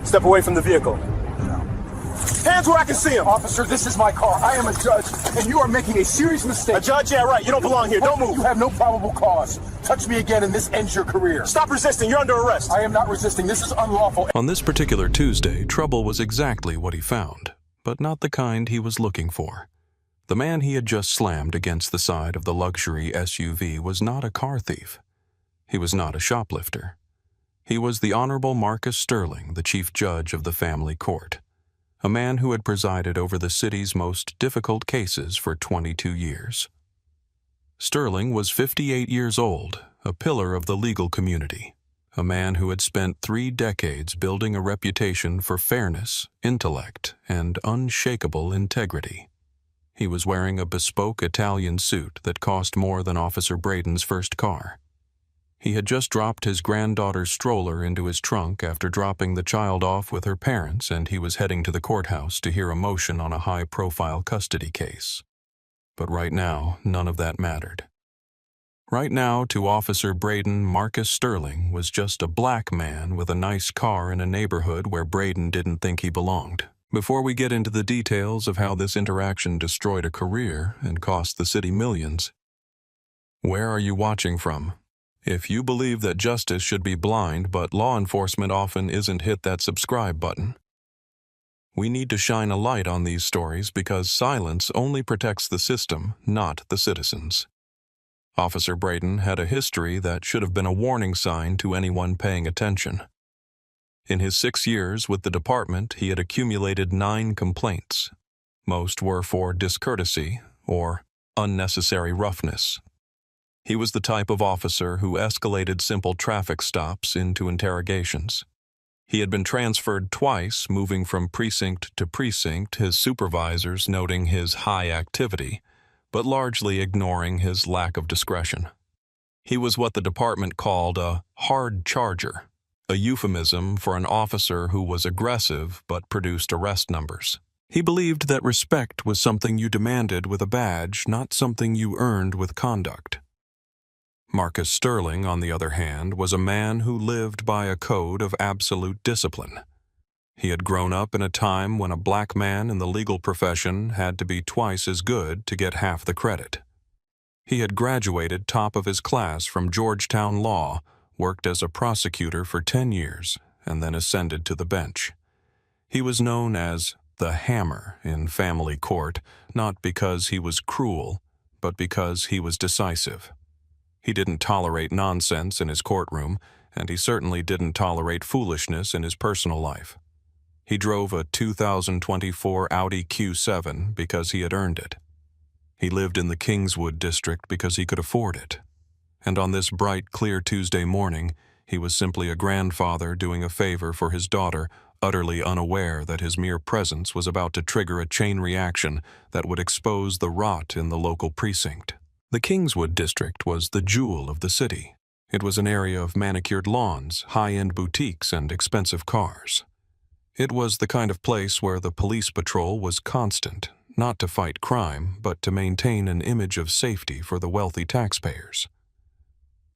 Step away from the vehicle. Hands where I can see him. Officer, this is my car. I am a judge, and you are making a serious mistake. A judge? Yeah, right. You don't belong here. Don't move. You have no probable cause. Touch me again, and this ends your career. Stop resisting. You're under arrest. I am not resisting. This is unlawful. On this particular Tuesday, trouble was exactly what he found, but not the kind he was looking for. The man he had just slammed against the side of the luxury SUV was not a car thief. He was not a shoplifter. He was the Honorable Marcus Sterling, the chief judge of the family court, a man who had presided over the city's most difficult cases for 22 years. Sterling was 58 years old, a pillar of the legal community, a man who had spent 3 decades building a reputation for fairness, intellect, and unshakable integrity. He was wearing a bespoke Italian suit that cost more than Officer Braden's first car. He had just dropped his granddaughter's stroller into his trunk after dropping the child off with her parents, and he was heading to the courthouse to hear a motion on a high-profile custody case. But right now, none of that mattered. Right now, to Officer Braden, Marcus Sterling was just a black man with a nice car in a neighborhood where Braden didn't think he belonged. Before we get into the details of how this interaction destroyed a career and cost the city millions, where are you watching from? If you believe that justice should be blind but law enforcement often isn't, hit that subscribe button. We need to shine a light on these stories because silence only protects the system, not the citizens. Officer Braden had a history that should have been a warning sign to anyone paying attention. In his 6 years with the department, he had accumulated 9 complaints. Most were for discourtesy or unnecessary roughness. He was the type of officer who escalated simple traffic stops into interrogations. He had been transferred twice, moving from precinct to precinct, his supervisors noting his high activity, but largely ignoring his lack of discretion. He was what the department called a hard charger, a euphemism for an officer who was aggressive but produced arrest numbers. He believed that respect was something you demanded with a badge, not something you earned with conduct. Marcus Sterling, on the other hand, was a man who lived by a code of absolute discipline. He had grown up in a time when a black man in the legal profession had to be twice as good to get half the credit. He had graduated top of his class from Georgetown Law, worked as a prosecutor for 10 years, and then ascended to the bench. He was known as the Hammer in family court, not because he was cruel, but because he was decisive. He didn't tolerate nonsense in his courtroom, and he certainly didn't tolerate foolishness in his personal life. He drove a 2024 Audi Q7 because he had earned it. He lived in the Kingswood district because he could afford it. And on this bright, clear Tuesday morning, he was simply a grandfather doing a favor for his daughter, utterly unaware that his mere presence was about to trigger a chain reaction that would expose the rot in the local precinct. The Kingswood district was the jewel of the city. It was an area of manicured lawns, high-end boutiques, and expensive cars. It was the kind of place where the police patrol was constant, not to fight crime, but to maintain an image of safety for the wealthy taxpayers.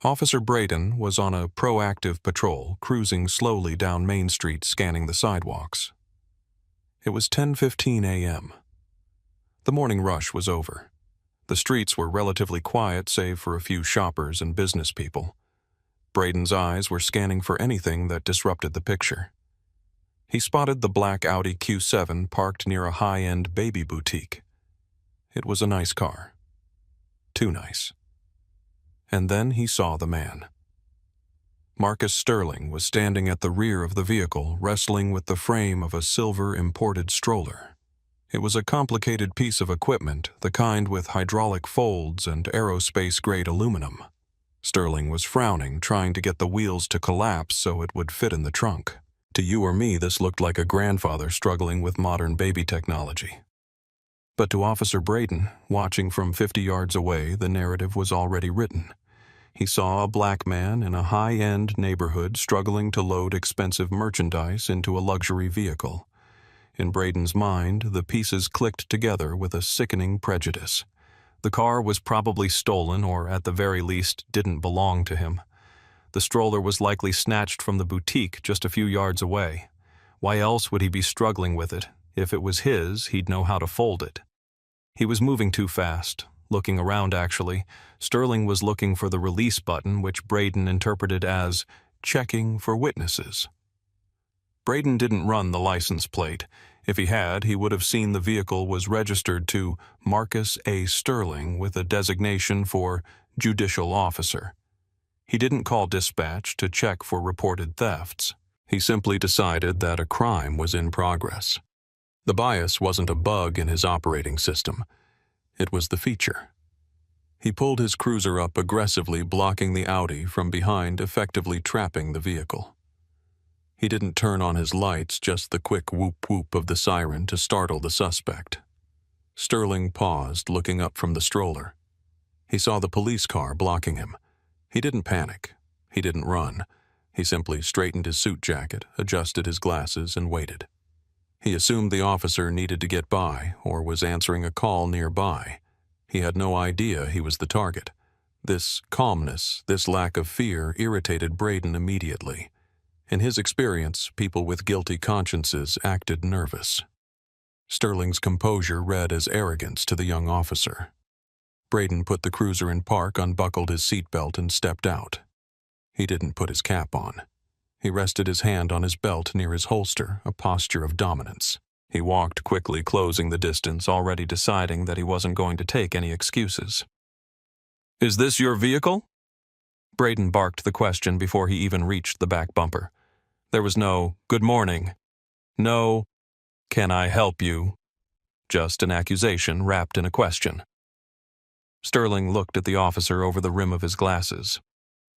Officer Braden was on a proactive patrol, cruising slowly down Main Street, scanning the sidewalks. It was 10:15 a.m. The morning rush was over. The streets were relatively quiet save for a few shoppers and business people. Braden's eyes were scanning for anything that disrupted the picture. He spotted the black Audi Q7 parked near a high-end baby boutique. It was a nice car. Too nice. And then he saw the man. Marcus Sterling was standing at the rear of the vehicle, wrestling with the frame of a silver imported stroller. It was a complicated piece of equipment, the kind with hydraulic folds and aerospace-grade aluminum. Sterling was frowning, trying to get the wheels to collapse so it would fit in the trunk. To you or me, this looked like a grandfather struggling with modern baby technology. But to Officer Braden, watching from 50 yards away, the narrative was already written. He saw a black man in a high-end neighborhood struggling to load expensive merchandise into a luxury vehicle. In Braden's mind, the pieces clicked together with a sickening prejudice. The car was probably stolen or, at the very least, didn't belong to him. The stroller was likely snatched from the boutique just a few yards away. Why else would he be struggling with it? If it was his, he'd know how to fold it. He was moving too fast. Looking around, actually. Sterling was looking for the release button, which Braden interpreted as checking for witnesses. Braden didn't run the license plate. If he had, he would have seen the vehicle was registered to Marcus A. Sterling with a designation for judicial officer. He didn't call dispatch to check for reported thefts. He simply decided that a crime was in progress. The bias wasn't a bug in his operating system. It was the feature. He pulled his cruiser up aggressively, blocking the Audi from behind, effectively trapping the vehicle. He didn't turn on his lights, just the quick whoop-whoop of the siren to startle the suspect. Sterling paused, looking up from the stroller. He saw the police car blocking him. He didn't panic. He didn't run. He simply straightened his suit jacket, adjusted his glasses, and waited. He assumed the officer needed to get by or was answering a call nearby. He had no idea he was the target. This calmness, this lack of fear irritated Braden immediately. In his experience, people with guilty consciences acted nervous. Sterling's composure read as arrogance to the young officer. Braden put the cruiser in park, unbuckled his seatbelt, and stepped out. He didn't put his cap on. He rested his hand on his belt near his holster, a posture of dominance. He walked quickly, closing the distance, already deciding that he wasn't going to take any excuses. "Is this your vehicle?" Braden barked the question before he even reached the back bumper. There was no, "Good morning." No, "Can I help you?" Just an accusation wrapped in a question. Sterling looked at the officer over the rim of his glasses.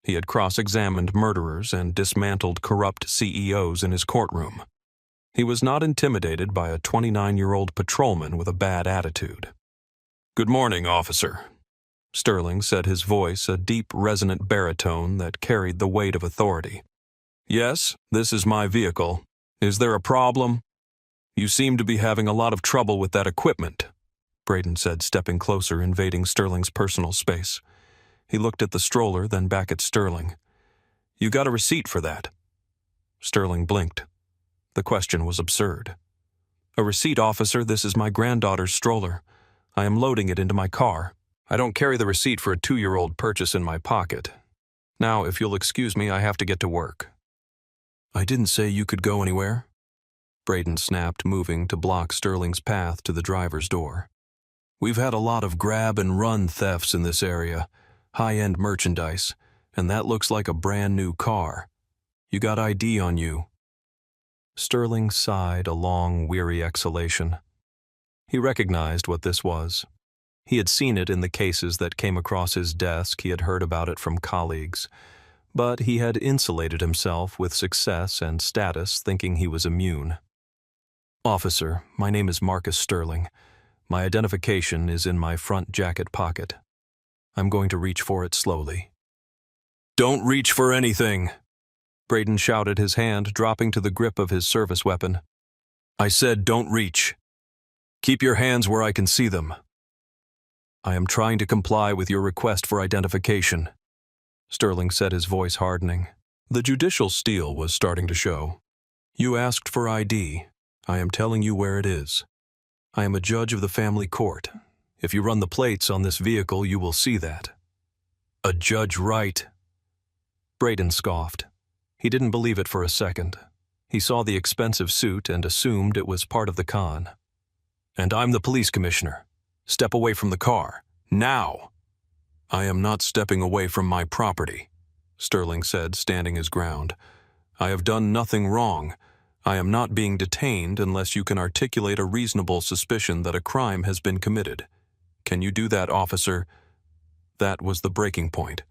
He had cross-examined murderers and dismantled corrupt CEOs in his courtroom. He was not intimidated by a 29-year-old patrolman with a bad attitude. "Good morning, officer." Sterling said, his voice a deep, resonant baritone that carried the weight of authority. "Yes, this is my vehicle. Is there a problem?" "You seem to be having a lot of trouble with that equipment," Braden said, stepping closer, invading Sterling's personal space. He looked at the stroller, then back at Sterling. "You got a receipt for that?" Sterling blinked. The question was absurd. "A receipt, officer. This is my granddaughter's stroller. I am loading it into my car. I don't carry the receipt for a 2-year-old purchase in my pocket. Now, if you'll excuse me, I have to get to work." "I didn't say you could go anywhere," Braden snapped, moving to block Sterling's path to the driver's door. "We've had a lot of grab-and-run thefts in this area, high-end merchandise, and that looks like a brand-new car. You got ID on you." Sterling sighed a long, weary exhalation. He recognized what this was. He had seen it in the cases that came across his desk. He had heard about it from colleagues. But he had insulated himself with success and status, thinking he was immune. "Officer, my name is Marcus Sterling. My identification is in my front jacket pocket. I'm going to reach for it slowly." "Don't reach for anything!" Braden shouted, his hand dropping to the grip of his service weapon. "I said don't reach. Keep your hands where I can see them." "I am trying to comply with your request for identification," Sterling said, his voice hardening. The judicial steel was starting to show. "You asked for ID. I am telling you where it is. I am a judge of the family court. If you run the plates on this vehicle, you will see that." "A judge, right?" Braden scoffed. He didn't believe it for a second. He saw the expensive suit and assumed it was part of the con. "And I'm the police commissioner. Step away from the car. Now!" "I am not stepping away from my property," Sterling said, standing his ground. "I have done nothing wrong. I am not being detained unless you can articulate a reasonable suspicion that a crime has been committed. Can you do that, officer?" That was the breaking point.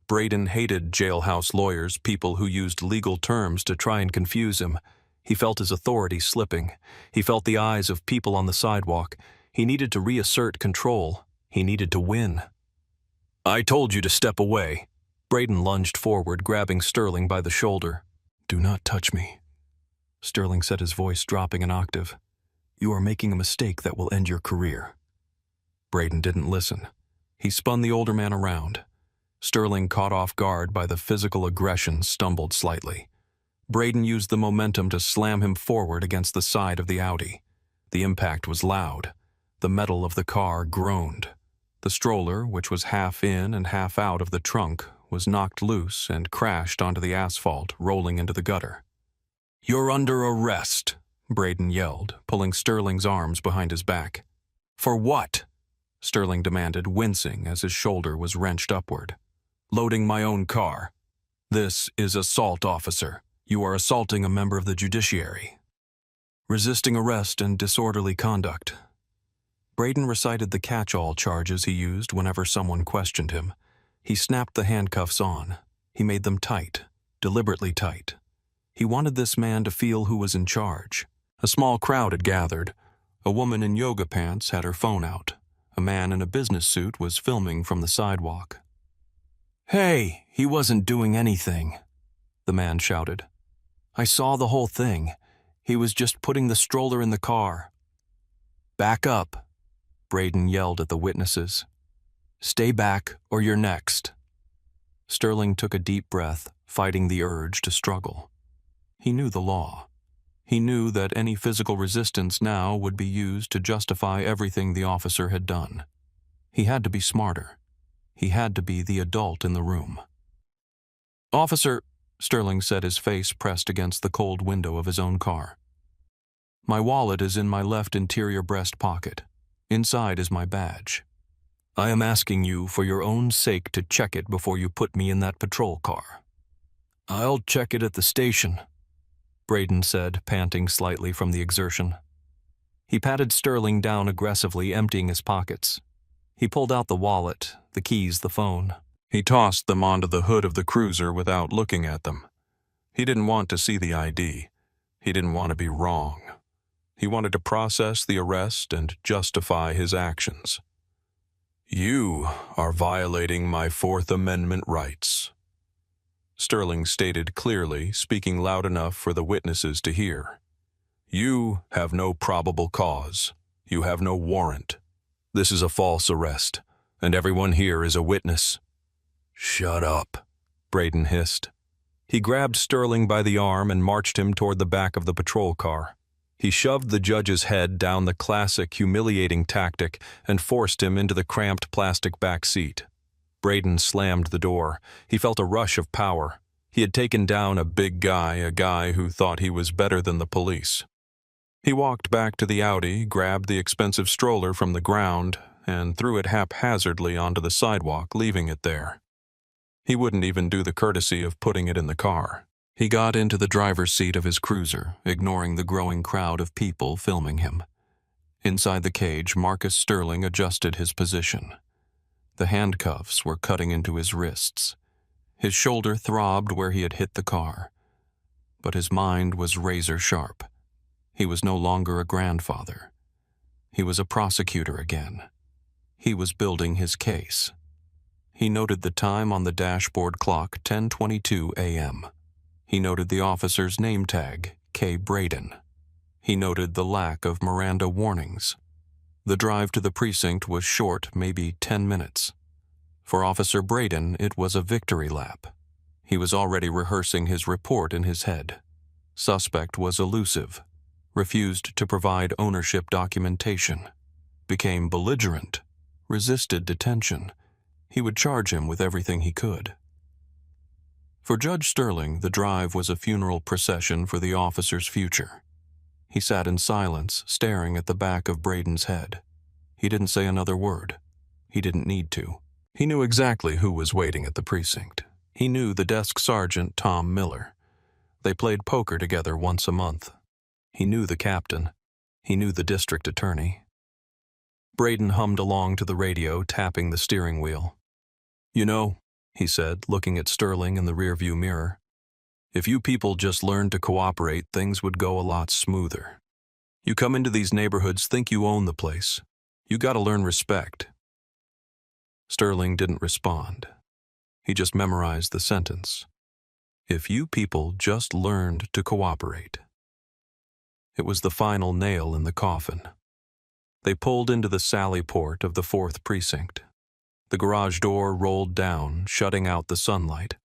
Braden hated jailhouse lawyers, people who used legal terms to try and confuse him. He felt his authority slipping. He felt the eyes of people on the sidewalk. He needed to reassert control. He needed to win. "I told you to step away." Braden lunged forward, grabbing Sterling by the shoulder. "Do not touch me," Sterling said, his voice dropping an octave. "You are making a mistake that will end your career." Braden didn't listen. He spun the older man around. Sterling, caught off guard by the physical aggression, stumbled slightly. Braden used the momentum to slam him forward against the side of the Audi. The impact was loud. The metal of the car groaned. The stroller, which was half in and half out of the trunk, was knocked loose and crashed onto the asphalt, rolling into the gutter. "You're under arrest," Braden yelled, pulling Sterling's arms behind his back. "For what?" Sterling demanded, wincing as his shoulder was wrenched upward. "Loading my own car. This is assault, officer. You are assaulting a member of the judiciary. Resisting arrest and disorderly conduct." Braden recited the catch-all charges he used whenever someone questioned him. He snapped the handcuffs on. He made them tight, deliberately tight. He wanted this man to feel who was in charge. A small crowd had gathered. A woman in yoga pants had her phone out. A man in a business suit was filming from the sidewalk. "Hey, he wasn't doing anything," the man shouted. "I saw the whole thing. He was just putting the stroller in the car." "Back up," Braden yelled at the witnesses. "Stay back, or you're next." Sterling took a deep breath, fighting the urge to struggle. He knew the law. He knew that any physical resistance now would be used to justify everything the officer had done. He had to be smarter. He had to be the adult in the room. "Officer," Sterling said, his face pressed against the cold window of his own car. "My wallet is in my left interior breast pocket. Inside is my badge. I am asking you for your own sake to check it before you put me in that patrol car." "I'll check it at the station," Braden said, panting slightly from the exertion. He patted Sterling down aggressively, emptying his pockets. He pulled out the wallet, the keys, the phone. He tossed them onto the hood of the cruiser without looking at them. He didn't want to see the ID. He didn't want to be wrong. He wanted to process the arrest and justify his actions. "You are violating my Fourth Amendment rights," Sterling stated clearly, speaking loud enough for the witnesses to hear. "You have no probable cause. You have no warrant. This is a false arrest, and everyone here is a witness." "Shut up," Braden hissed. He grabbed Sterling by the arm and marched him toward the back of the patrol car. He shoved the judge's head down the classic humiliating tactic and forced him into the cramped plastic back seat. Braden slammed the door. He felt a rush of power. He had taken down a big guy, a guy who thought he was better than the police. He walked back to the Audi, grabbed the expensive stroller from the ground, and threw it haphazardly onto the sidewalk, leaving it there. He wouldn't even do the courtesy of putting it in the car. He got into the driver's seat of his cruiser, ignoring the growing crowd of people filming him. Inside the cage, Marcus Sterling adjusted his position. The handcuffs were cutting into his wrists. His shoulder throbbed where he had hit the car. But his mind was razor sharp. He was no longer a grandfather. He was a prosecutor again. He was building his case. He noted the time on the dashboard clock, 10:22 a.m. He noted the officer's name tag, K. Braden. He noted the lack of Miranda warnings. The drive to the precinct was short, maybe 10 minutes. For Officer Braden, it was a victory lap. He was already rehearsing his report in his head. Suspect was elusive, refused to provide ownership documentation, became belligerent, resisted detention. He would charge him with everything he could. For Judge Sterling, the drive was a funeral procession for the officer's future. He sat in silence, staring at the back of Braden's head. He didn't say another word. He didn't need to. He knew exactly who was waiting at the precinct. He knew the desk sergeant, Tom Miller. They played poker together once a month. He knew the captain. He knew the district attorney. Braden hummed along to the radio, tapping the steering wheel. "You know," he said, looking at Sterling in the rearview mirror, "if you people just learned to cooperate, things would go a lot smoother. You come into these neighborhoods, think you own the place. You gotta learn respect." Sterling didn't respond. He just memorized the sentence. If you people just learned to cooperate. It was the final nail in the coffin. They pulled into the sally port of the 4th Precinct. The garage door rolled down, shutting out the sunlight.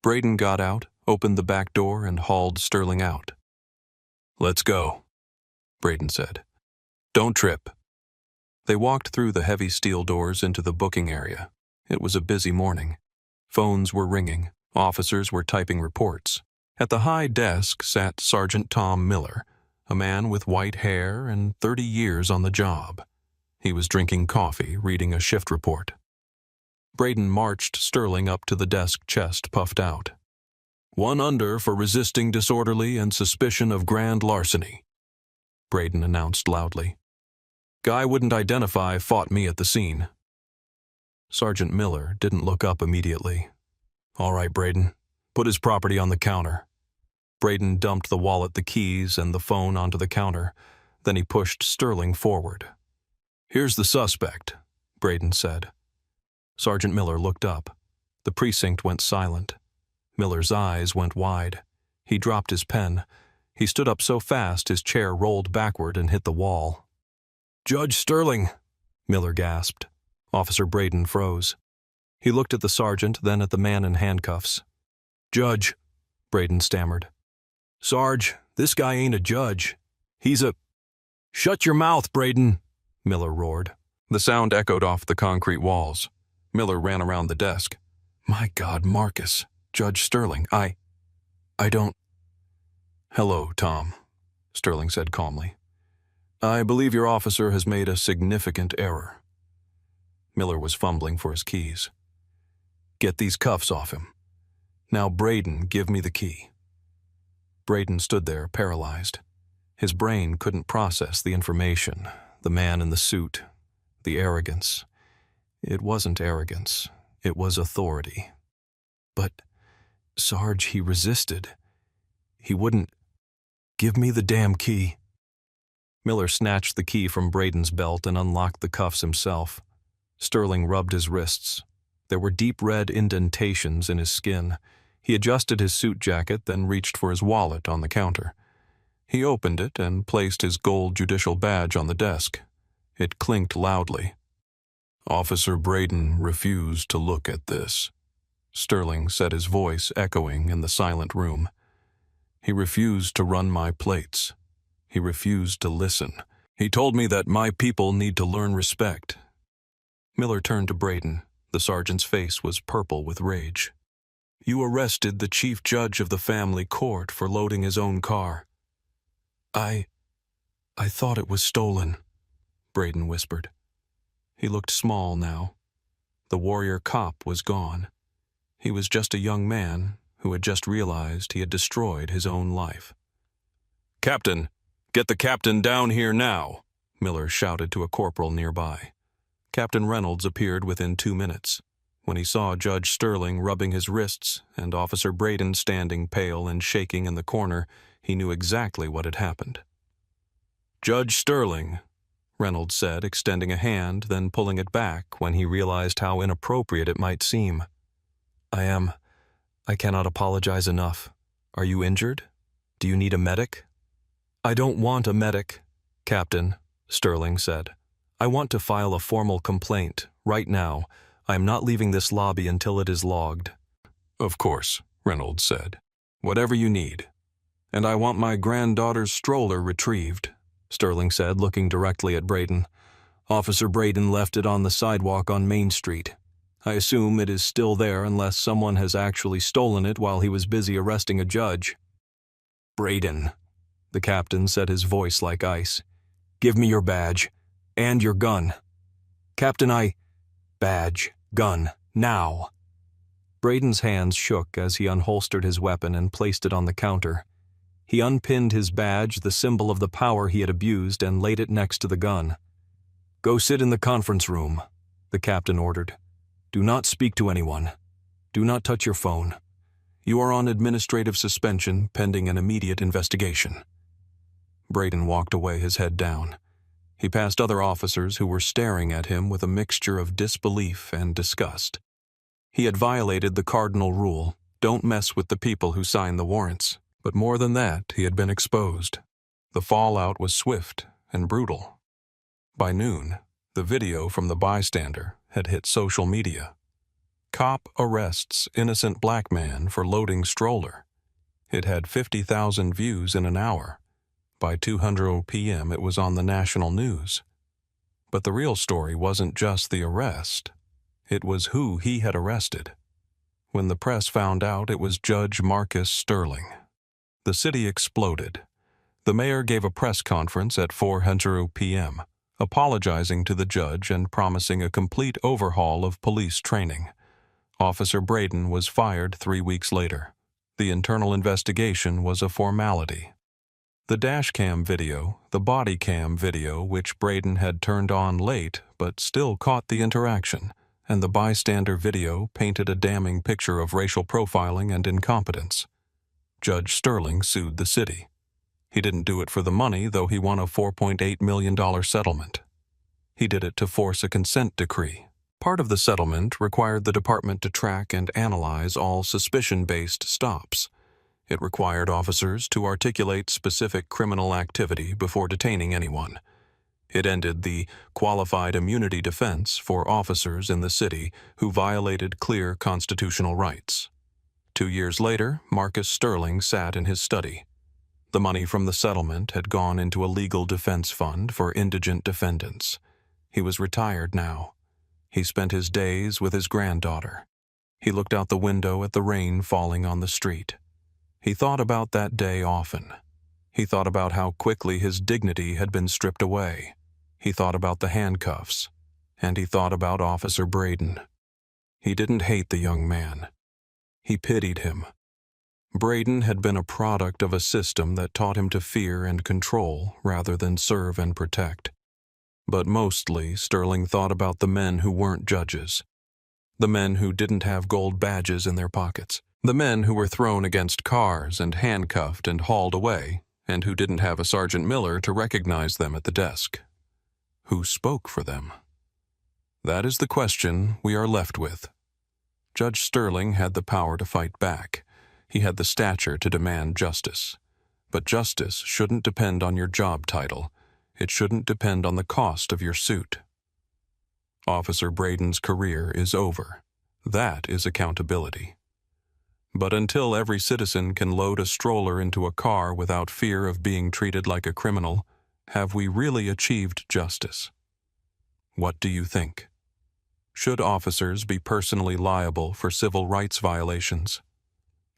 Braden got out, opened the back door, and hauled Sterling out. "Let's go," Braden said. "Don't trip." They walked through the heavy steel doors into the booking area. It was a busy morning. Phones were ringing. Officers were typing reports. At the high desk sat Sergeant Tom Miller, a man with white hair and 30 years on the job. He was drinking coffee, reading a shift report. Braden marched Sterling up to the desk, chest puffed out. "1 under for resisting disorderly and suspicion of grand larceny," Braden announced loudly. "Guy wouldn't identify, fought me at the scene." Sergeant Miller didn't look up immediately. "All right, Braden. Put his property on the counter." Braden dumped the wallet, the keys, and the phone onto the counter. Then he pushed Sterling forward. "Here's the suspect," Braden said. Sergeant Miller looked up. The precinct went silent. Miller's eyes went wide. He dropped his pen. He stood up so fast his chair rolled backward and hit the wall. "Judge Sterling," Miller gasped. Officer Braden froze. He looked at the sergeant, then at the man in handcuffs. "Judge," Braden stammered. "Sarge, this guy ain't a judge. He's a—" "Shut your mouth, Braden," Miller roared. The sound echoed off the concrete walls. Miller ran around the desk. "My God, Marcus, Judge Sterling, I don't—" "Hello, Tom," Sterling said calmly. "I believe your officer has made a significant error." Miller was fumbling for his keys. "Get these cuffs off him. Now, Braden, give me the key." Braden stood there, paralyzed. His brain couldn't process the information, the man in the suit, the arrogance. It wasn't arrogance. It was authority. "But, Sarge," he resisted. "He wouldn't—" "Give me the damn key." Miller snatched the key from Braden's belt and unlocked the cuffs himself. Sterling rubbed his wrists. There were deep red indentations in his skin. He adjusted his suit jacket, then reached for his wallet on the counter. He opened it and placed his gold judicial badge on the desk. It clinked loudly. "Officer Braden refused to look at this," Sterling said, his voice echoing in the silent room. "He refused to run my plates. He refused to listen. He told me that my people need to learn respect." Miller turned to Braden. The sergeant's face was purple with rage. "You arrested the chief judge of the family court for loading his own car." I thought it was stolen," Braden whispered. He looked small now. The warrior cop was gone. He was just a young man who had just realized he had destroyed his own life. "Captain, get the captain down here now," Miller shouted to a corporal nearby. Captain Reynolds appeared within 2 minutes. When he saw Judge Sterling rubbing his wrists and Officer Braden standing pale and shaking in the corner, he knew exactly what had happened. "Judge Sterling," Reynolds said, extending a hand, then pulling it back when he realized how inappropriate it might seem. I cannot apologize enough. Are you injured? Do you need a medic?" "I don't want a medic, Captain," Sterling said. "I want to file a formal complaint, right now. I am not leaving this lobby until it is logged." "Of course," Reynolds said. "Whatever you need. And I want my granddaughter's stroller retrieved," Sterling said, looking directly at Braden. "Officer Braden left it on the sidewalk on Main Street. I assume it is still there unless someone has actually stolen it while he was busy arresting a judge." "Braden," the captain said, his voice like ice. "Give me your badge. And your gun." "Captain, Badge, gun, now." Braden's hands shook as he unholstered his weapon and placed it on the counter. He unpinned his badge, the symbol of the power he had abused, and laid it next to the gun. "Go sit in the conference room," the captain ordered. "Do not speak to anyone. Do not touch your phone. You are on administrative suspension pending an immediate investigation." Braden walked away, his head down. He passed other officers who were staring at him with a mixture of disbelief and disgust. He had violated the cardinal rule, don't mess with the people who sign the warrants. But more than that, he had been exposed. The fallout was swift and brutal. By noon, the video from the bystander had hit social media. Cop arrests innocent black man for loading stroller. It had 50,000 views in an hour. By 2:00 p.m. it was on the national news. But the real story wasn't just the arrest. It was who he had arrested. When the press found out, it was Judge Marcus Sterling. The city exploded. The mayor gave a press conference at 4:00 p.m., apologizing to the judge and promising a complete overhaul of police training. Officer Braden was fired 3 weeks later. The internal investigation was a formality. The dashcam video, the body cam video, which Braden had turned on late but still caught the interaction, and the bystander video painted a damning picture of racial profiling and incompetence. Judge Sterling sued the city. He didn't do it for the money, though he won a $4.8 million settlement. He did it to force a consent decree. Part of the settlement required the department to track and analyze all suspicion-based stops. It required officers to articulate specific criminal activity before detaining anyone. It ended the qualified immunity defense for officers in the city who violated clear constitutional rights. 2 years later, Marcus Sterling sat in his study. The money from the settlement had gone into a legal defense fund for indigent defendants. He was retired now. He spent his days with his granddaughter. He looked out the window at the rain falling on the street. He thought about that day often. He thought about how quickly his dignity had been stripped away. He thought about the handcuffs. And he thought about Officer Braden. He didn't hate the young man. He pitied him. Braden had been a product of a system that taught him to fear and control rather than serve and protect. But mostly, Sterling thought about the men who weren't judges. The men who didn't have gold badges in their pockets. The men who were thrown against cars and handcuffed and hauled away, and who didn't have a Sergeant Miller to recognize them at the desk. Who spoke for them? That is the question we are left with. Judge Sterling had the power to fight back. He had the stature to demand justice. But justice shouldn't depend on your job title. It shouldn't depend on the cost of your suit. Officer Braden's career is over. That is accountability. But until every citizen can load a stroller into a car without fear of being treated like a criminal, have we really achieved justice? What do you think? Should officers be personally liable for civil rights violations?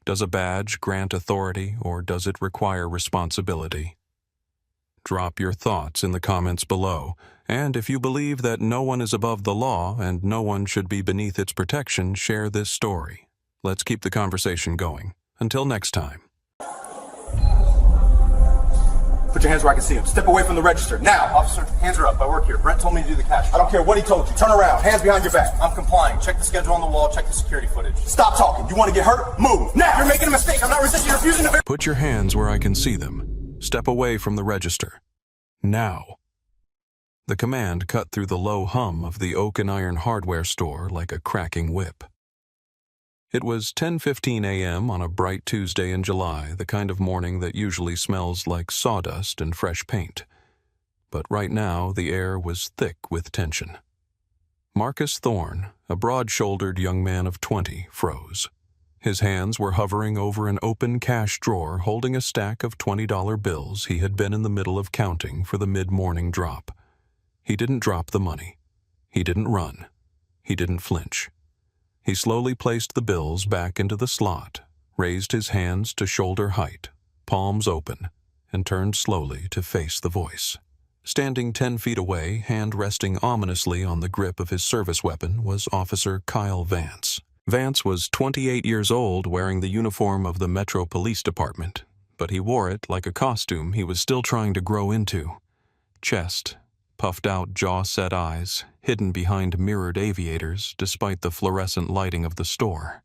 Does a badge grant authority, or does it require responsibility? Drop your thoughts in the comments below, and if you believe that no one is above the law and no one should be beneath its protection, share this story. Let's keep the conversation going. Until next time. Put your hands where I can see them. Step away from the register. Now! Officer, hands are up. I work here. Brent told me to do the cash. I don't care what he told you. Turn around. Hands behind your back. I'm complying. Check the schedule on the wall. Check the security footage. Stop talking. You want to get hurt? Move. Now! You're making a mistake. I'm not resisting. You're refusing to... Put your hands where I can see them. Step away from the register. Now. The command cut through the low hum of the oak and iron hardware store like a cracking whip. It was 10:15 a.m. on a bright Tuesday in July, the kind of morning that usually smells like sawdust and fresh paint. But right now, the air was thick with tension. Marcus Thorne, a broad-shouldered young man of 20, froze. His hands were hovering over an open cash drawer holding a stack of $20 bills he had been in the middle of counting for the mid-morning drop. He didn't drop the money. He didn't run. He didn't flinch. He slowly placed the bills back into the slot, raised his hands to shoulder height, palms open, and turned slowly to face the voice. Standing 10 feet away, hand resting ominously on the grip of his service weapon, was Officer Kyle Vance. Vance was 28 years old, wearing the uniform of the Metro Police Department, but he wore it like a costume he was still trying to grow into. Chest, puffed-out jaw-set eyes, hidden behind mirrored aviators despite the fluorescent lighting of the store.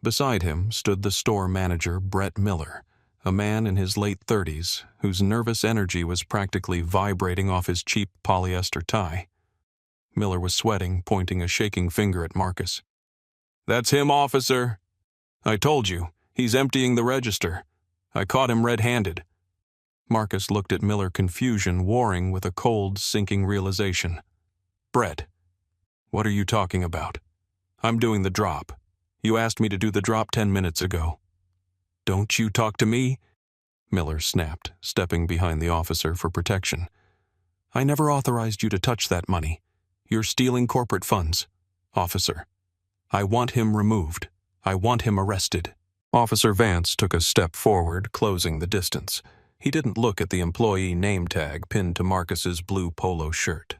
Beside him stood the store manager, Brett Miller, a man in his late 30s whose nervous energy was practically vibrating off his cheap polyester tie. Miller was sweating, pointing a shaking finger at Marcus. "That's him, officer. I told you, he's emptying the register. I caught him red-handed." Marcus looked at Miller, confusion warring with a cold, sinking realization. "Brett, what are you talking about? I'm doing the drop. You asked me to do the drop 10 minutes ago." Don't you talk to me, Miller snapped, stepping behind the officer for protection. I never authorized you to touch that money. You're stealing corporate funds. Officer, I want him removed. I want him arrested. Officer Vance took a step forward, closing the distance. He didn't look at the employee name tag pinned to Marcus's blue polo shirt.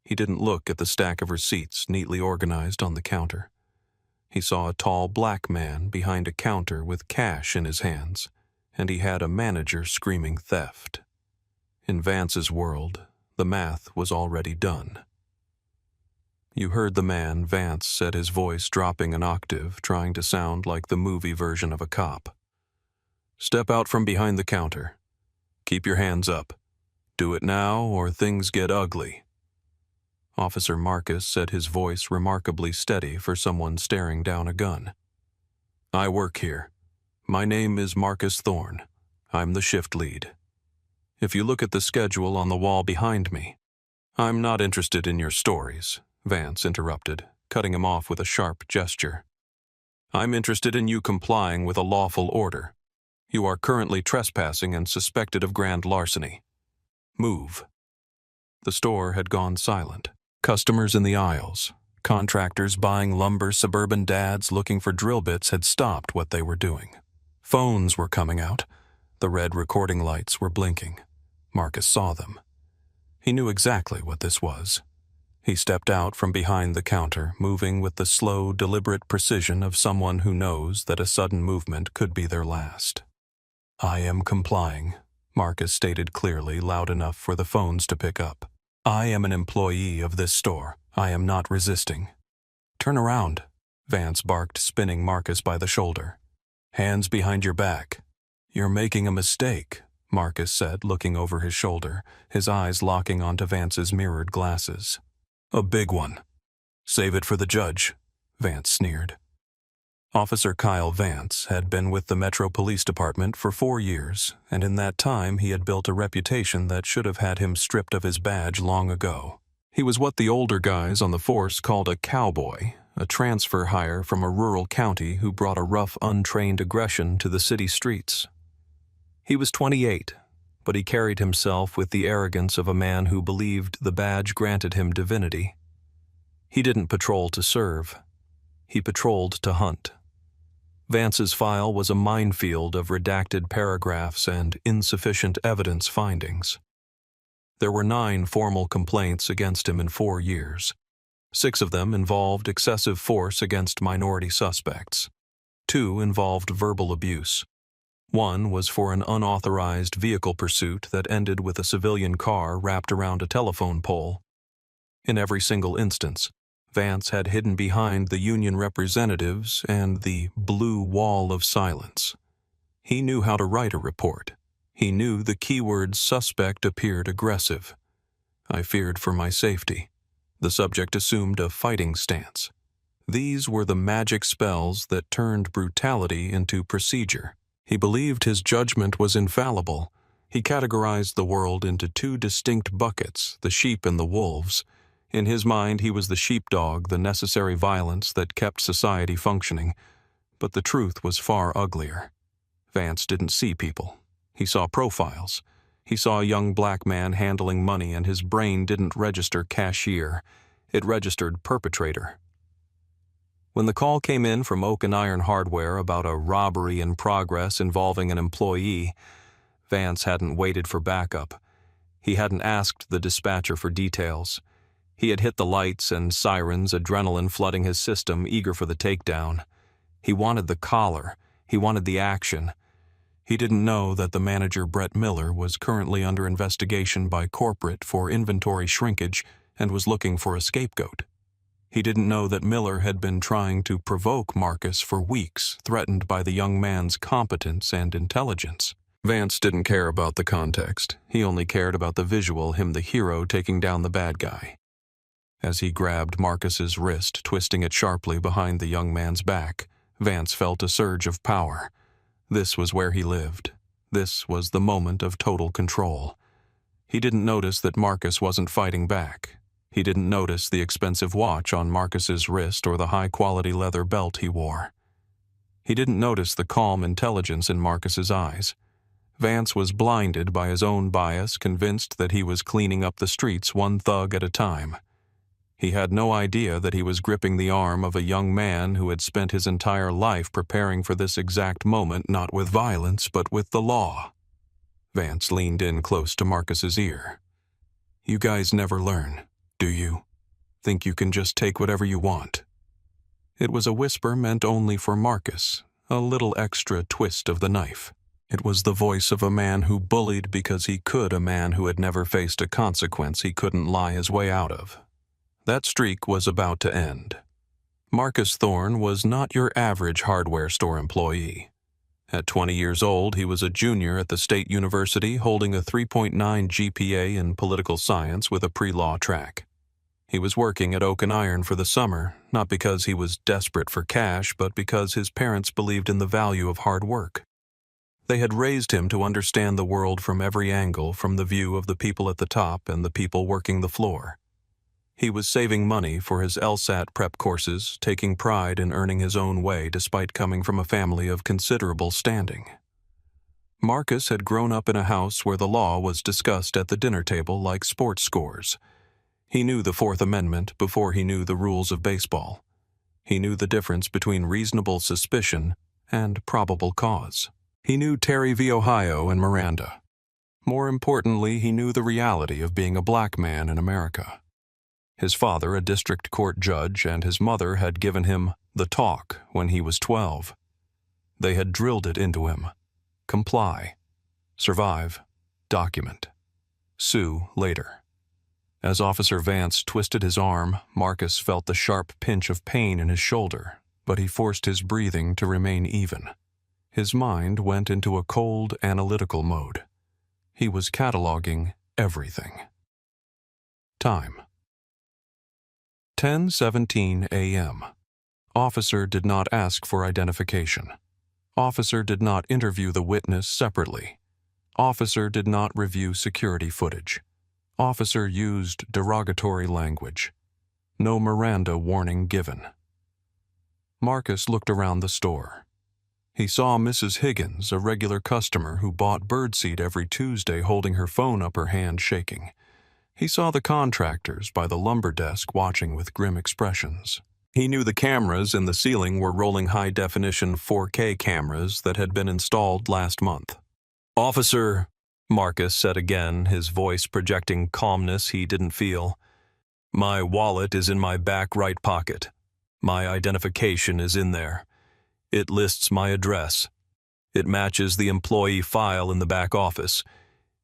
He didn't look at the stack of receipts neatly organized on the counter. He saw a tall black man behind a counter with cash in his hands, and he had a manager screaming theft. In Vance's world, the math was already done. You heard the man, Vance said, his voice dropping an octave, trying to sound like the movie version of a cop. Step out from behind the counter. Keep your hands up. Do it now or things get ugly. Officer Marcus said, his voice remarkably steady for someone staring down a gun. I work here. My name is Marcus Thorne. I'm the shift lead. If you look at the schedule on the wall behind me, I'm not interested in your stories, Vance interrupted, cutting him off with a sharp gesture. I'm interested in you complying with a lawful order. You are currently trespassing and suspected of grand larceny. Move. The store had gone silent. Customers in the aisles, contractors buying lumber, suburban dads looking for drill bits had stopped what they were doing. Phones were coming out. The red recording lights were blinking. Marcus saw them. He knew exactly what this was. He stepped out from behind the counter, moving with the slow, deliberate precision of someone who knows that a sudden movement could be their last. I am complying, Marcus stated clearly, loud enough for the phones to pick up. I am an employee of this store. I am not resisting. Turn around, Vance barked, spinning Marcus by the shoulder. Hands behind your back. You're making a mistake, Marcus said, looking over his shoulder, his eyes locking onto Vance's mirrored glasses. A big one. Save it for the judge, Vance sneered. Officer Kyle Vance had been with the Metro Police Department for 4 years, and in that time he had built a reputation that should have had him stripped of his badge long ago. He was what the older guys on the force called a cowboy, a transfer hire from a rural county who brought a rough, untrained aggression to the city streets. He was 28, but he carried himself with the arrogance of a man who believed the badge granted him divinity. He didn't patrol to serve. He patrolled to hunt. Vance's file was a minefield of redacted paragraphs and insufficient evidence findings. There were 9 formal complaints against him in 4 years. 6 of them involved excessive force against minority suspects. 2 involved verbal abuse. 1 was for an unauthorized vehicle pursuit that ended with a civilian car wrapped around a telephone pole. In every single instance, Vance had hidden behind the union representatives and the blue wall of silence. He knew how to write a report. He knew the keyword suspect appeared aggressive. I feared for my safety. The subject assumed a fighting stance. These were the magic spells that turned brutality into procedure. He believed his judgment was infallible. He categorized the world into 2 distinct buckets, the sheep and the wolves. In his mind, he was the sheepdog, the necessary violence that kept society functioning. But the truth was far uglier. Vance didn't see people. He saw profiles. He saw a young black man handling money, and his brain didn't register cashier. It registered perpetrator. When the call came in from Oak and Iron Hardware about a robbery in progress involving an employee, Vance hadn't waited for backup. He hadn't asked the dispatcher for details. He had hit the lights and sirens, adrenaline flooding his system, eager for the takedown. He wanted the collar. He wanted the action. He didn't know that the manager, Brett Miller, was currently under investigation by corporate for inventory shrinkage and was looking for a scapegoat. He didn't know that Miller had been trying to provoke Marcus for weeks, threatened by the young man's competence and intelligence. Vance didn't care about the context. He only cared about the visual, him the hero taking down the bad guy. As he grabbed Marcus's wrist, twisting it sharply behind the young man's back, Vance felt a surge of power. This was where he lived. This was the moment of total control. He didn't notice that Marcus wasn't fighting back. He didn't notice the expensive watch on Marcus's wrist or the high-quality leather belt he wore. He didn't notice the calm intelligence in Marcus's eyes. Vance was blinded by his own bias, convinced that he was cleaning up the streets one thug at a time. He had no idea that he was gripping the arm of a young man who had spent his entire life preparing for this exact moment, not with violence, but with the law. Vance leaned in close to Marcus's ear. "You guys never learn, do you? Think you can just take whatever you want?" It was a whisper meant only for Marcus, a little extra twist of the knife. It was the voice of a man who bullied because he could, a man who had never faced a consequence he couldn't lie his way out of. That streak was about to end. Marcus Thorne was not your average hardware store employee. At 20 years old, he was a junior at the state university holding a 3.9 GPA in political science with a pre-law track. He was working at Oak and Iron for the summer, not because he was desperate for cash, but because his parents believed in the value of hard work. They had raised him to understand the world from every angle, from the view of the people at the top and the people working the floor. He was saving money for his LSAT prep courses, taking pride in earning his own way despite coming from a family of considerable standing. Marcus had grown up in a house where the law was discussed at the dinner table like sports scores. He knew the Fourth Amendment before he knew the rules of baseball. He knew the difference between reasonable suspicion and probable cause. He knew Terry v. Ohio and Miranda. More importantly, he knew the reality of being a black man in America. His father, a district court judge, and his mother had given him the talk when he was 12. They had drilled it into him. Comply. Survive. Document. Sue later. As Officer Vance twisted his arm, Marcus felt the sharp pinch of pain in his shoulder, but he forced his breathing to remain even. His mind went into a cold, analytical mode. He was cataloging everything. Time. 10:17 a.m. Officer did not ask for identification. Officer did not interview the witness separately. Officer did not review security footage. Officer used derogatory language. No Miranda warning given. Marcus looked around the store. He saw Mrs. Higgins, a regular customer who bought birdseed every Tuesday, holding her phone up, her hand shaking. He saw the contractors by the lumber desk watching with grim expressions. He knew the cameras in the ceiling were rolling high-definition 4K cameras that had been installed last month. "Officer," Marcus said again, his voice projecting calmness he didn't feel. "My wallet is in my back right pocket. My identification is in there. It lists my address. It matches the employee file in the back office.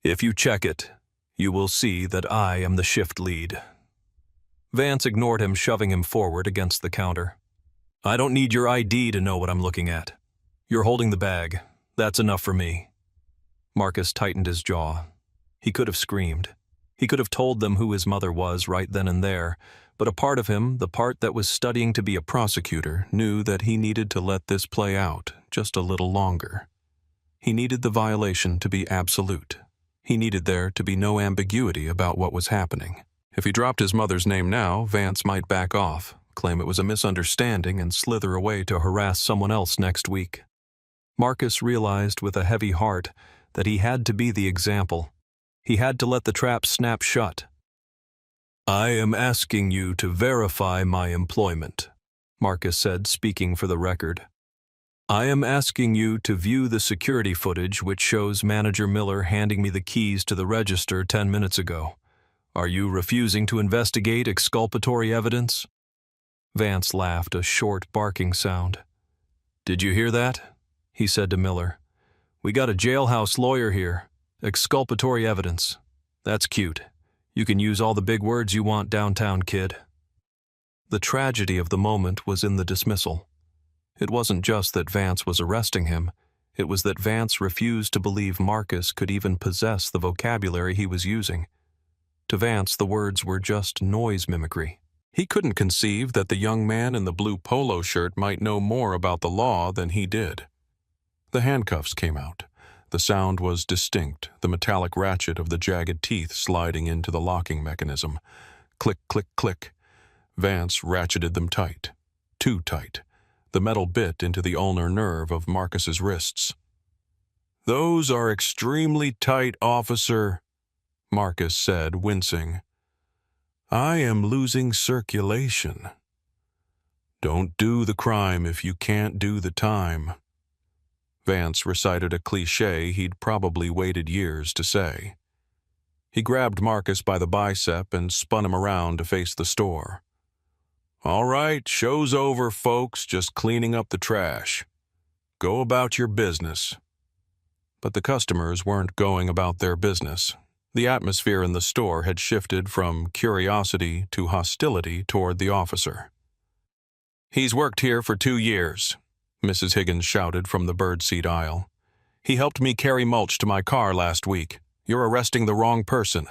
If you check it, you will see that I am the shift lead." Vance ignored him, shoving him forward against the counter. "I don't need your ID to know what I'm looking at. You're holding the bag. That's enough for me." Marcus tightened his jaw. He could have screamed. He could have told them who his mother was right then and there, but a part of him, the part that was studying to be a prosecutor, knew that he needed to let this play out just a little longer. He needed the violation to be absolute. He needed there to be no ambiguity about what was happening. If he dropped his mother's name now, Vance might back off, claim it was a misunderstanding, and slither away to harass someone else next week. Marcus realized with a heavy heart that he had to be the example. He had to let the trap snap shut. "I am asking you to verify my employment," Marcus said, speaking for the record. "I am asking you to view the security footage which shows Manager Miller handing me the keys to the register 10 minutes ago. Are you refusing to investigate exculpatory evidence?" Vance laughed, a short, barking sound. "Did you hear that?" he said to Miller. "We got a jailhouse lawyer here. Exculpatory evidence. That's cute. You can use all the big words you want downtown, kid." The tragedy of the moment was in the dismissal. It wasn't just that Vance was arresting him. It was that Vance refused to believe Marcus could even possess the vocabulary he was using. To Vance, the words were just noise mimicry. He couldn't conceive that the young man in the blue polo shirt might know more about the law than he did. The handcuffs came out. The sound was distinct, the metallic ratchet of the jagged teeth sliding into the locking mechanism. Click, click, click. Vance ratcheted them tight. Too tight. The metal bit into the ulnar nerve of Marcus's wrists. "Those are extremely tight, officer," Marcus said, wincing. "I am losing circulation." "Don't do the crime if you can't do the time." Vance recited a cliché he'd probably waited years to say. He grabbed Marcus by the bicep and spun him around to face the store. "All right, show's over, folks, just cleaning up the trash. Go about your business." But the customers weren't going about their business. The atmosphere in the store had shifted from curiosity to hostility toward the officer. "He's worked here for 2 years," Mrs. Higgins shouted from the birdseed aisle. "He helped me carry mulch to my car last week. You're arresting the wrong person."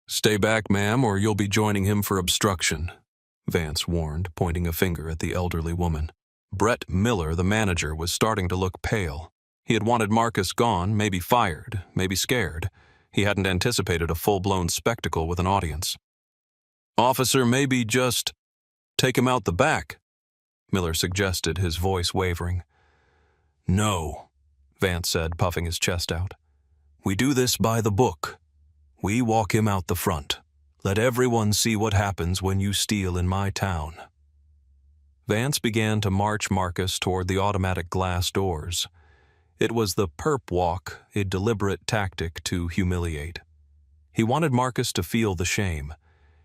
"Stay back, ma'am, or you'll be joining him for obstruction," Vance warned, pointing a finger at the elderly woman. Brett Miller, the manager, was starting to look pale. He had wanted Marcus gone, maybe fired, maybe scared. He hadn't anticipated a full-blown spectacle with an audience. "Officer, maybe just take him out the back," Miller suggested, his voice wavering. "No," Vance said, puffing his chest out. "We do this by the book. We walk him out the front. Let everyone see what happens when you steal in my town." Vance began to march Marcus toward the automatic glass doors. It was the perp walk, a deliberate tactic to humiliate. He wanted Marcus to feel the shame.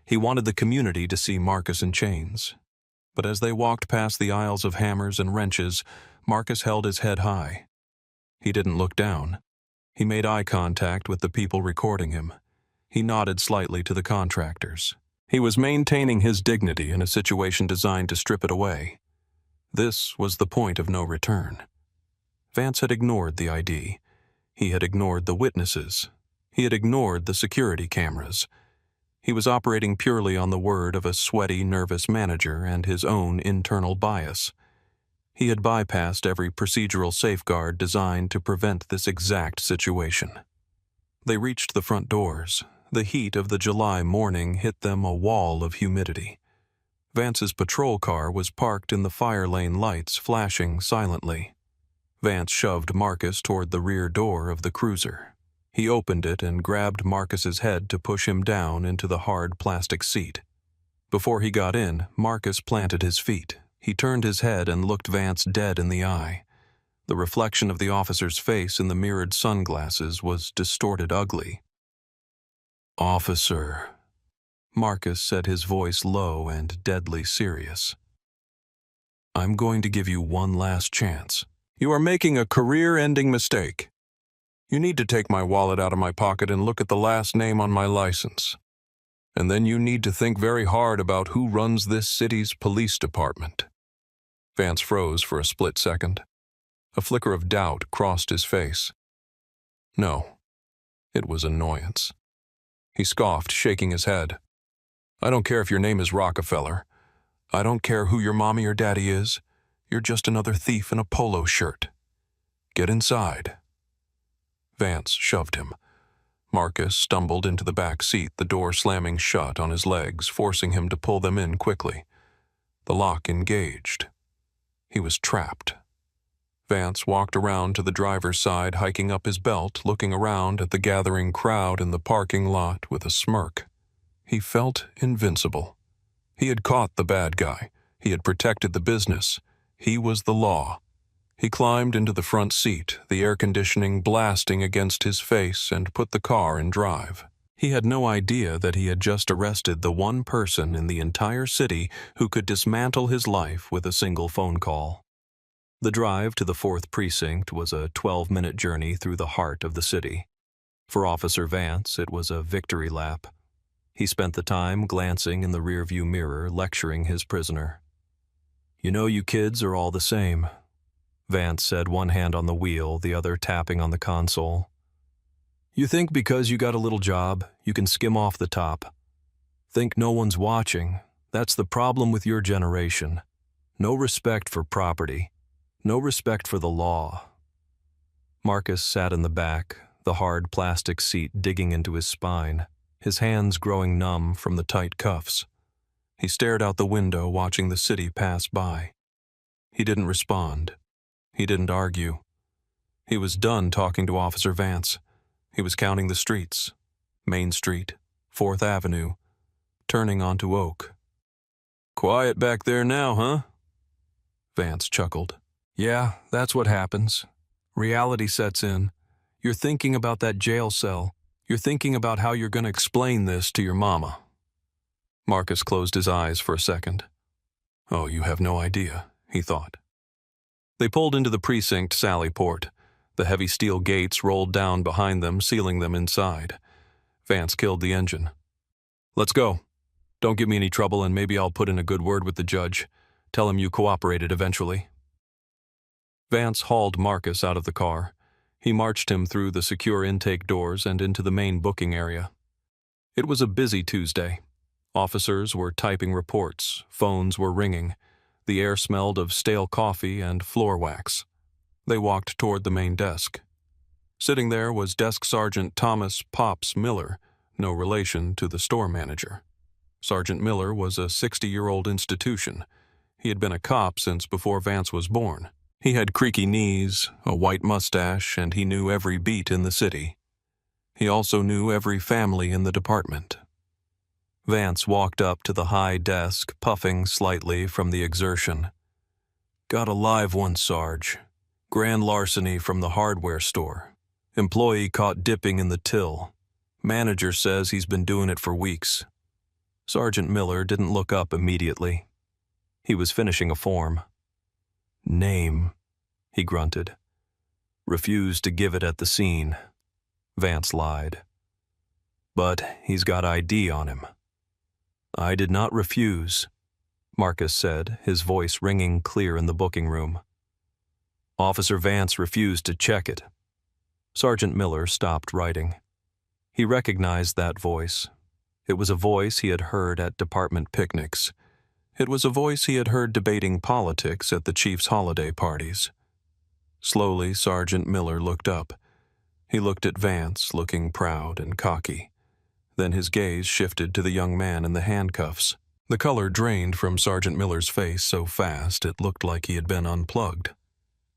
He wanted the community to see Marcus in chains. But as they walked past the aisles of hammers and wrenches, Marcus held his head high. He didn't look down. He made eye contact with the people recording him. He nodded slightly to the contractors. He was maintaining his dignity in a situation designed to strip it away. This was the point of no return. Vance had ignored the ID. He had ignored the witnesses. He had ignored the security cameras. He was operating purely on the word of a sweaty, nervous manager and his own internal bias. He had bypassed every procedural safeguard designed to prevent this exact situation. They reached the front doors. The heat of the July morning hit them a wall of humidity. Vance's patrol car was parked in the fire lane lights, flashing silently. Vance shoved Marcus toward the rear door of the cruiser. He opened it and grabbed Marcus's head to push him down into the hard plastic seat. Before he got in, Marcus planted his feet. He turned his head and looked Vance dead in the eye. The reflection of the officer's face in the mirrored sunglasses was distorted ugly. "Officer," Marcus said, his voice low and deadly serious. "I'm going to give you one last chance. You are making a career-ending mistake. You need to take my wallet out of my pocket and look at the last name on my license. And then you need to think very hard about who runs this city's police department." Vance froze for a split second. A flicker of doubt crossed his face. No, it was annoyance. He scoffed, shaking his head. "I don't care if your name is Rockefeller. I don't care who your mommy or daddy is. You're just another thief in a polo shirt. Get inside." Vance shoved him. Marcus stumbled into the back seat, the door slamming shut on his legs, forcing him to pull them in quickly. The lock engaged. He was trapped. Vance walked around to the driver's side, hiking up his belt, looking around at the gathering crowd in the parking lot with a smirk. He felt invincible. He had caught the bad guy. He had protected the business. He was the law. He climbed into the front seat, the air conditioning blasting against his face, and put the car in drive. He had no idea that he had just arrested the one person in the entire city who could dismantle his life with a single phone call. The drive to the 4th Precinct was a 12-minute journey through the heart of the city. For Officer Vance, it was a victory lap. He spent the time glancing in the rearview mirror, lecturing his prisoner. "You know, you kids are all the same," Vance said, one hand on the wheel, the other tapping on the console. "You think because you got a little job, you can skim off the top. Think no one's watching. That's the problem with your generation. No respect for property. No respect for the law." Marcus sat in the back, the hard plastic seat digging into his spine, his hands growing numb from the tight cuffs. He stared out the window, watching the city pass by. He didn't respond. He didn't argue. He was done talking to Officer Vance. He was counting the streets. Main Street, 4th Avenue, turning onto Oak. "Quiet back there now, huh?" Vance chuckled. "Yeah, that's what happens. Reality sets in. You're thinking about that jail cell. You're thinking about how you're going to explain this to your mama." Marcus closed his eyes for a second. "Oh, you have no idea," he thought. They pulled into the precinct sally port. The heavy steel gates rolled down behind them, sealing them inside. Vance killed the engine. "Let's go. Don't give me any trouble and maybe I'll put in a good word with the judge. Tell him you cooperated eventually." Vance hauled Marcus out of the car. He marched him through the secure intake doors and into the main booking area. It was a busy Tuesday. Officers were typing reports, phones were ringing. The air smelled of stale coffee and floor wax. They walked toward the main desk. Sitting there was Desk Sergeant Thomas Pops Miller, no relation to the store manager. Sergeant Miller was a 60-year-old institution. He had been a cop since before Vance was born. He had creaky knees, a white mustache, and he knew every beat in the city. He also knew every family in the department. Vance walked up to the high desk, puffing slightly from the exertion. "Got a live one, Sarge. Grand larceny from the hardware store. Employee caught dipping in the till. Manager says he's been doing it for weeks." Sergeant Miller didn't look up immediately. He was finishing a form. "Name," he grunted. "Refused to give it at the scene." Vance lied. "But he's got ID on him." "I did not refuse," Marcus said, his voice ringing clear in the booking room. "Officer Vance refused to check it." Sergeant Miller stopped writing. He recognized that voice. It was a voice he had heard at department picnics. It was a voice he had heard debating politics at the chief's holiday parties. Slowly, Sergeant Miller looked up. He looked at Vance, looking proud and cocky. Then his gaze shifted to the young man in the handcuffs. The color drained from Sergeant Miller's face so fast it looked like he had been unplugged.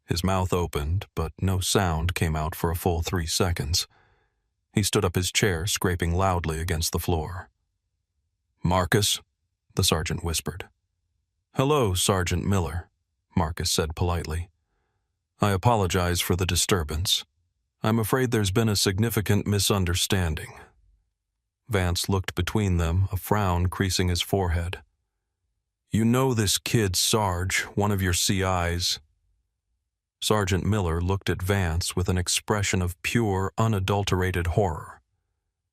His mouth opened, but no sound came out for a full 3 seconds. He stood up his chair, scraping loudly against the floor. "Marcus?" the sergeant whispered. "Hello, Sergeant Miller," Marcus said politely. "I apologize for the disturbance. I'm afraid there's been a significant misunderstanding." Vance looked between them, a frown creasing his forehead. "You know this kid, Sarge, one of your CIs." Sergeant Miller looked at Vance with an expression of pure, unadulterated horror.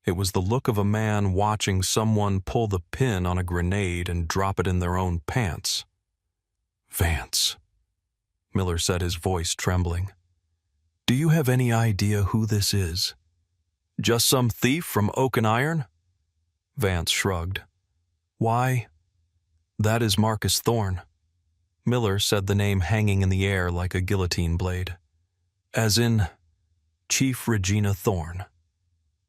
It was the look of a man watching someone pull the pin on a grenade and drop it in their own pants. "Vance," Miller said, his voice trembling. "Do you have any idea who this is? Just some thief from Oak and Iron?" Vance shrugged. "Why, that is Marcus Thorne." Miller said the name hanging in the air like a guillotine blade. "As in, Chief Regina Thorne."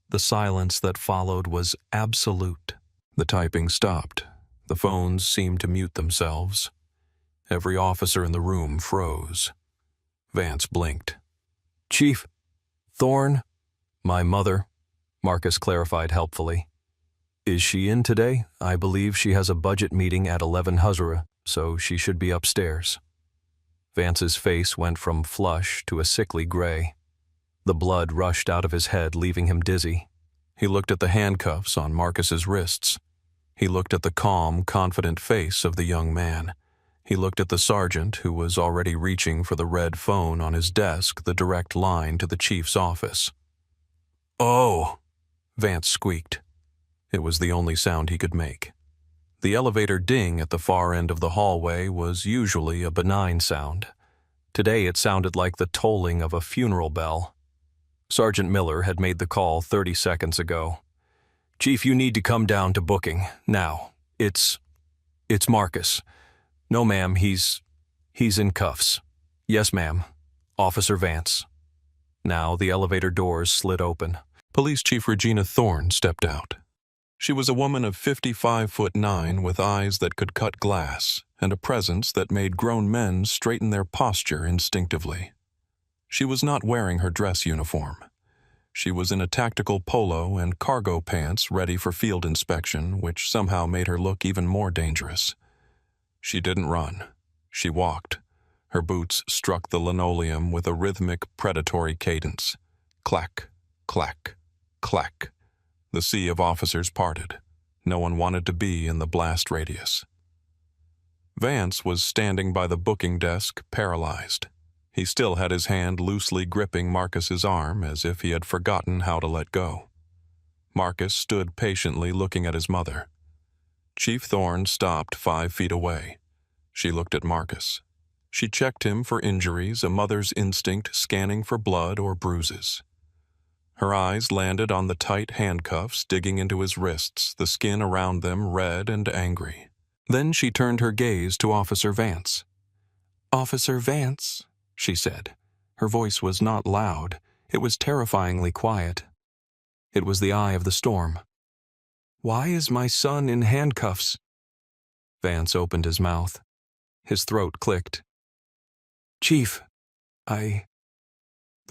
The silence that followed was absolute. The typing stopped. The phones seemed to mute themselves. Every officer in the room froze. Vance blinked. "Chief Thorne?" "My mother," Marcus clarified helpfully. "Is she in today? I believe she has a budget meeting at 11 Huzra, so she should be upstairs." Vance's face went from flush to a sickly gray. The blood rushed out of his head, leaving him dizzy. He looked at the handcuffs on Marcus's wrists. He looked at the calm, confident face of the young man. He looked at the sergeant, who was already reaching for the red phone on his desk, the direct line to the chief's office. "Oh!" Vance squeaked. It was the only sound he could make. The elevator ding at the far end of the hallway was usually a benign sound. Today it sounded like the tolling of a funeral bell. Sergeant Miller had made the call 30 seconds ago. "Chief, you need to come down to booking, now. It's Marcus." "No, ma'am, he's in cuffs." "Yes, ma'am. Officer Vance." Now the elevator doors slid open. Police Chief Regina Thorne stepped out. She was a woman of 55'9" with eyes that could cut glass and a presence that made grown men straighten their posture instinctively. She was not wearing her dress uniform. She was in a tactical polo and cargo pants ready for field inspection, which somehow made her look even more dangerous. She didn't run. She walked. Her boots struck the linoleum with a rhythmic, predatory cadence. Clack, clack, clack. The sea of officers parted. No one wanted to be in the blast radius. Vance was standing by the booking desk, paralyzed. He still had his hand loosely gripping Marcus's arm as if he had forgotten how to let go. Marcus stood patiently looking at his mother. Chief Thorne stopped 5 feet away. She looked at Marcus. She checked him for injuries, a mother's instinct scanning for blood or bruises. Her eyes landed on the tight handcuffs digging into his wrists, the skin around them red and angry. Then she turned her gaze to Officer Vance. "Officer Vance," she said. Her voice was not loud. It was terrifyingly quiet. It was the eye of the storm. "Why is my son in handcuffs?" Vance opened his mouth. His throat clicked. "Chief, the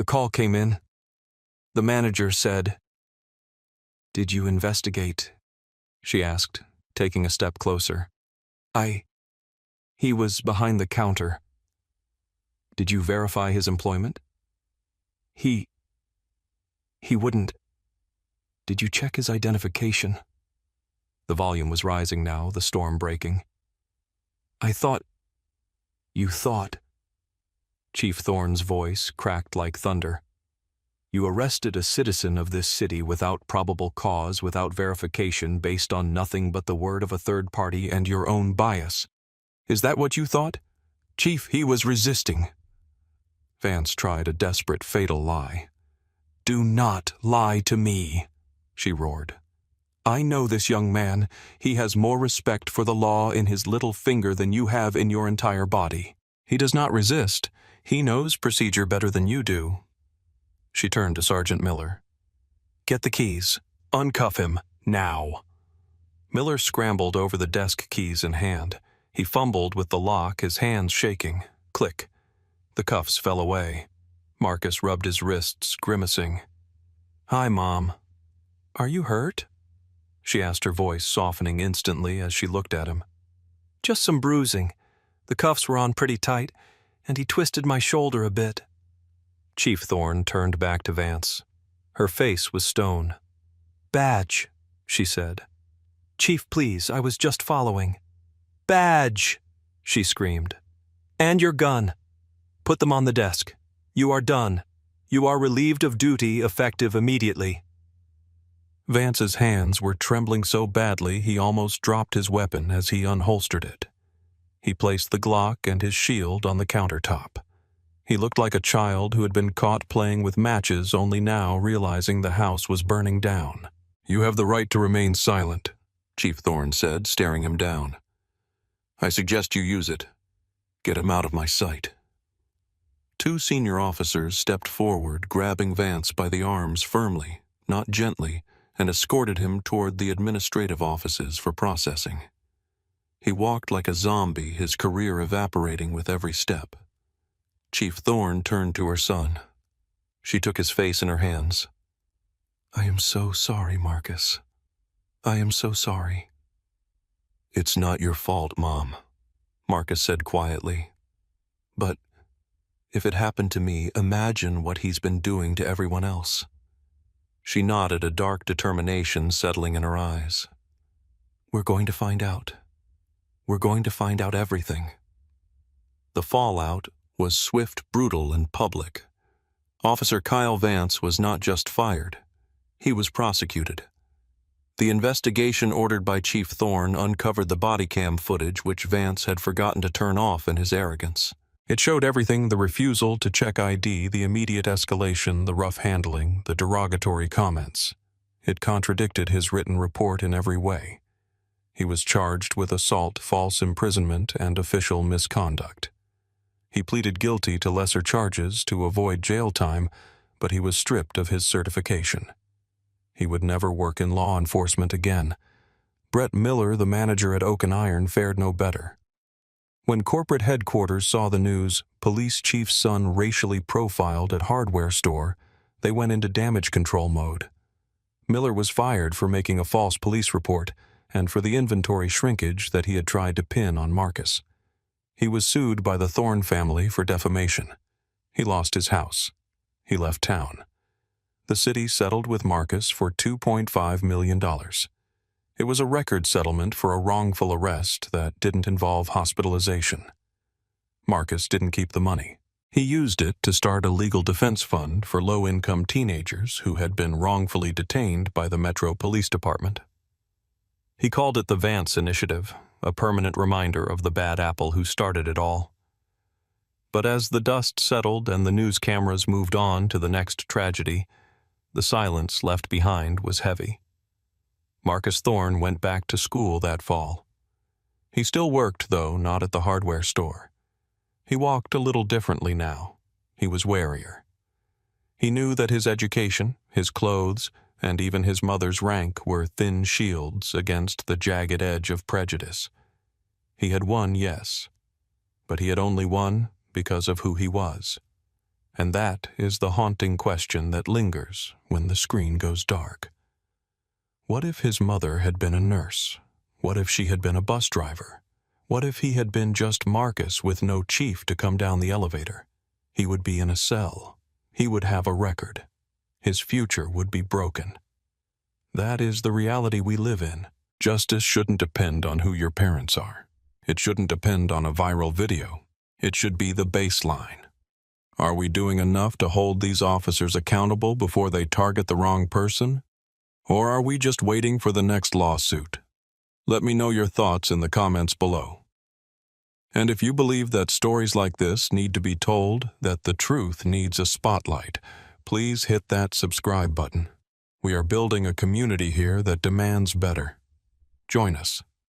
call came in. The manager said..." "Did you investigate?" she asked, taking a step closer. He was behind the counter." "Did you verify his employment?" He wouldn't." "Did you check his identification?" The volume was rising now, the storm breaking. You thought. Chief Thorne's voice cracked like thunder. "You arrested a citizen of this city without probable cause, without verification, based on nothing but the word of a third party and your own bias. Is that what you thought? Chief, he was resisting." Vance tried a desperate, fatal lie. "Do not lie to me," she roared. "I know this young man. He has more respect for the law in his little finger than you have in your entire body. He does not resist. He knows procedure better than you do." She turned to Sergeant Miller. "Get the keys. Uncuff him, now." Miller scrambled over the desk, keys in hand. He fumbled with the lock, his hands shaking. Click. The cuffs fell away. Marcus rubbed his wrists, grimacing. "Hi, Mom. Are you hurt?" she asked, her voice softening instantly as she looked at him. "Just some bruising. The cuffs were on pretty tight, and he twisted my shoulder a bit." Chief Thorne turned back to Vance. Her face was stone. "Badge," she said. "Chief, please, I was just following." "Badge," she screamed. "And your gun. Put them on the desk. You are done. You are relieved of duty, effective immediately." Vance's hands were trembling so badly he almost dropped his weapon as he unholstered it. He placed the Glock and his shield on the countertop. He looked like a child who had been caught playing with matches, only now realizing the house was burning down. "You have the right to remain silent," Chief Thorne said, staring him down. "I suggest you use it. Get him out of my sight." 2 senior officers stepped forward, grabbing Vance by the arms firmly, not gently, and escorted him toward the administrative offices for processing. He walked like a zombie, his career evaporating with every step. Chief Thorne turned to her son. She took his face in her hands. "I am so sorry, Marcus. I am so sorry." "It's not your fault, Mom," Marcus said quietly. "But if it happened to me, imagine what he's been doing to everyone else." She nodded, a dark determination settling in her eyes. "We're going to find out. We're going to find out everything." The fallout was swift, brutal, and public. Officer Kyle Vance was not just fired. He was prosecuted. The investigation ordered by Chief Thorne uncovered the body cam footage which Vance had forgotten to turn off in his arrogance. It showed everything: the refusal to check ID, the immediate escalation, the rough handling, the derogatory comments. It contradicted his written report in every way. He was charged with assault, false imprisonment, and official misconduct. He pleaded guilty to lesser charges to avoid jail time, but he was stripped of his certification. He would never work in law enforcement again. Brett Miller, the manager at Oak and Iron, fared no better. When corporate headquarters saw the news, police chief's son racially profiled at hardware store, they went into damage control mode. Miller was fired for making a false police report and for the inventory shrinkage that he had tried to pin on Marcus. He was sued by the Thorne family for defamation. He lost his house. He left town. The city settled with Marcus for $2.5 million. It was a record settlement for a wrongful arrest that didn't involve hospitalization. Marcus didn't keep the money. He used it to start a legal defense fund for low-income teenagers who had been wrongfully detained by the Metro Police Department. He called it the Vance Initiative, a permanent reminder of the bad apple who started it all. But as the dust settled and the news cameras moved on to the next tragedy, the silence left behind was heavy. Marcus Thorne went back to school that fall. He still worked, though, not at the hardware store. He walked a little differently now. He was warier. He knew that his education, his clothes, and even his mother's rank were thin shields against the jagged edge of prejudice. He had won, yes, but he had only won because of who he was. And that is the haunting question that lingers when the screen goes dark. What if his mother had been a nurse? What if she had been a bus driver? What if he had been just Marcus with no chief to come down the elevator? He would be in a cell. He would have a record. His future would be broken. That is the reality we live in. Justice shouldn't depend on who your parents are. It shouldn't depend on a viral video. It should be the baseline. Are we doing enough to hold these officers accountable before they target the wrong person? Or are we just waiting for the next lawsuit? Let me know your thoughts in the comments below. And if you believe that stories like this need to be told, that the truth needs a spotlight, please hit that subscribe button. We are building a community here that demands better. Join us.